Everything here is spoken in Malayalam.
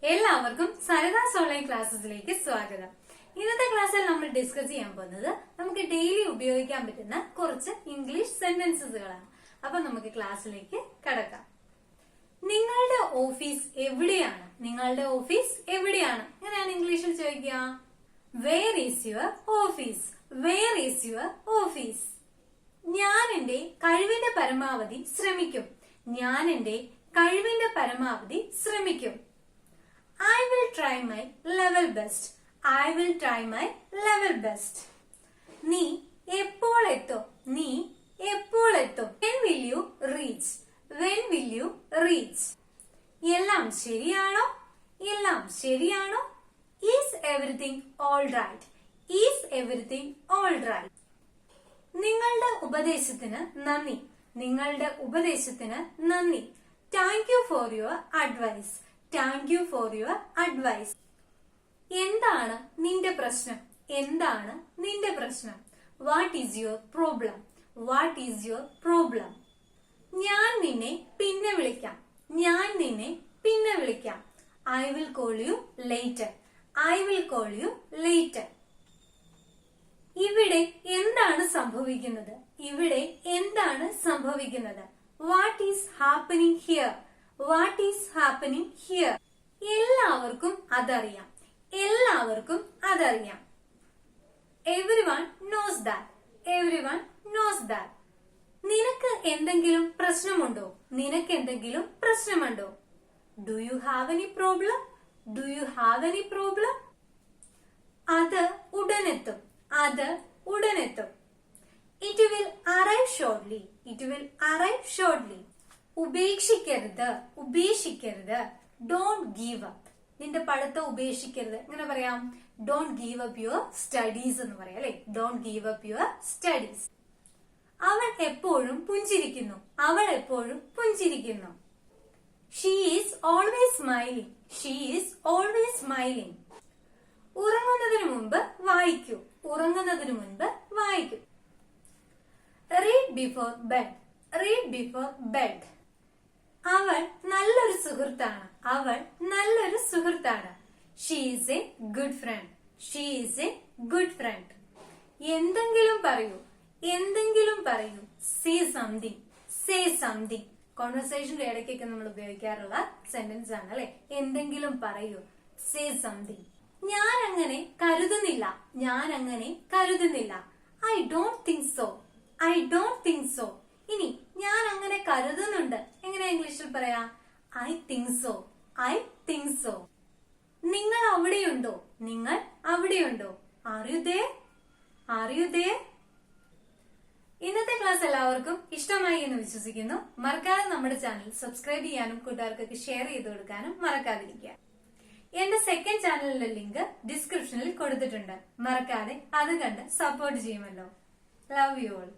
എല്ലാവർക്കും സരിതാസ് ഓൺലൈൻ ക്ലാസ്സസിലേക്ക് സ്വാഗതം. ഇന്നത്തെ ക്ലാസ്സിൽ നമ്മൾ ഡിസ്കസ് ചെയ്യാൻ പോകുന്നത് നമുക്ക് ഡെയിലി ഉപയോഗിക്കാൻ പറ്റുന്ന കുറച്ച് ഇംഗ്ലീഷ് സെന്റൻസുകളാണ്. അപ്പൊ നമുക്ക് ക്ലാസ്സിലേക്ക് കടക്കാം. നിങ്ങളുടെ ഓഫീസ് എവിടെയാണ്? നിങ്ങളുടെ ഓഫീസ് എവിടെയാണ്? എങ്ങനെയാണ് ഇംഗ്ലീഷിൽ ചോദിക്കുക? Where is your office? Where is your office? ഞാൻ എന്റെ കഴിവിന്റെ പരമാവധി ശ്രമിക്കും. ഞാൻ എന്റെ കഴിവിന്റെ പരമാവധി ശ്രമിക്കും. I will try my level best. I will try my level best. നീ എപ്പോൾ എത്തും? നീ എപ്പോൾ എത്തും? When will you reach? When will you reach? എല്ലാം ശരിയാണോ? എല്ലാം ശരിയാണോ? Is everything all right? Is everything all right? നിങ്ങളുടെ ഉപദേശത്തിന് നന്ദി. നിങ്ങളുടെ ഉപദേശത്തിന് നന്ദി. Thank you for your advice. Thank you for your advice. എന്താണ് നിന്റെ പ്രശ്നം? എന്താണ് നിന്റെ പ്രശ്നം? What is your problem? What is your problem? ഞാൻ നിന്നെ പിന്നെ വിളിക്കാം. ഞാൻ നിന്നെ പിന്നെ വിളിക്കാം. I will call you later. I will call you later. ഇവിടെ എന്താണ് സംഭവിക്കുന്നത്? ഇവിടെ എന്താണ് സംഭവിക്കുന്നത്? What is happening here? What is happening here? എല്ലാവർക്കും അതറിയാം. എല്ലാവർക്കും അതറിയാം. Everyone knows that. Everyone knows that. നിനക്ക് എന്തെങ്കിലും പ്രശ്നമുണ്ടോ? നിനക്ക് എന്തെങ്കിലും പ്രശ്നമുണ്ടോ? Do you have any problem? Do you have any problem? അത് ഉടനെത്തും. അത് ഉടനെത്തും. It will arrive shortly. It will arrive shortly. ഉപേക്ഷിക്കരുത്. ഉപേക്ഷിക്കരുത്. Don't give up. നിന്റെ പഠിത്തം ഉപേക്ഷിക്കരുത്. എങ്ങനെ പറയാം? Don't give up your studies എന്ന് പറയാം അല്ലെ? Don't give up your studies. അവൻ എപ്പോഴും പുഞ്ചിരിക്കുന്നു. അവൾ എപ്പോഴും പുഞ്ചിരിക്കുന്നു. She is always smiling. She is always smiling. ഉറങ്ങുന്നതിന് മുൻപ് വായിക്കൂ. ഉറങ്ങുന്നതിന് മുൻപ് വായിക്കൂ. Read before bed. Read before bed. അവൾ നല്ലൊരു സുഹൃത്താണ്. അവൾ നല്ലൊരു സുഹൃത്താണ്. She is a good friend. She is a good friend. എന്തെങ്കിലും പറയൂ. എന്തെങ്കിലും പറയൂ. Say something. Say something. കോൺവെർസേഷന്റെ ഇടയ്ക്കൊക്കെ നമ്മൾ ഉപയോഗിക്കാറുള്ള സെന്റൻസ് ആണ് അല്ലെ? എന്തെങ്കിലും പറയൂ. Say something. ഞാൻ അങ്ങനെ കരുതുന്നില്ല. ഞാൻ അങ്ങനെ കരുതുന്നില്ല. I don't think so. I don't think so. ഇനി ഞാൻ അങ്ങനെ കരുതുന്നുണ്ട്. എങ്ങനെ ഇംഗ്ലീഷിൽ പറയാ? I think so. I think so. നിങ്ങൾ അവിടെയുണ്ടോ? നിങ്ങൾ അവിടെയുണ്ടോ? Are you there? Are you there? ഇന്നത്തെ ക്ലാസ് എല്ലാവർക്കും ഇഷ്ടമായി എന്ന് വിശ്വസിക്കുന്നു. മറക്കാതെ നമ്മുടെ ചാനൽ സബ്സ്ക്രൈബ് ചെയ്യാനും കൂട്ടുകാർക്കൊക്കെ ഷെയർ ചെയ്ത് കൊടുക്കാനും മറക്കാതിരിക്കുക. എന്റെ സെക്കൻഡ് ചാനലിന്റെ ലിങ്ക് ഡിസ്ക്രിപ്ഷനിൽ കൊടുത്തിട്ടുണ്ട്. മറക്കാതെ അത് കണ്ട് സപ്പോർട്ട് ചെയ്യുമല്ലോ. Love you all.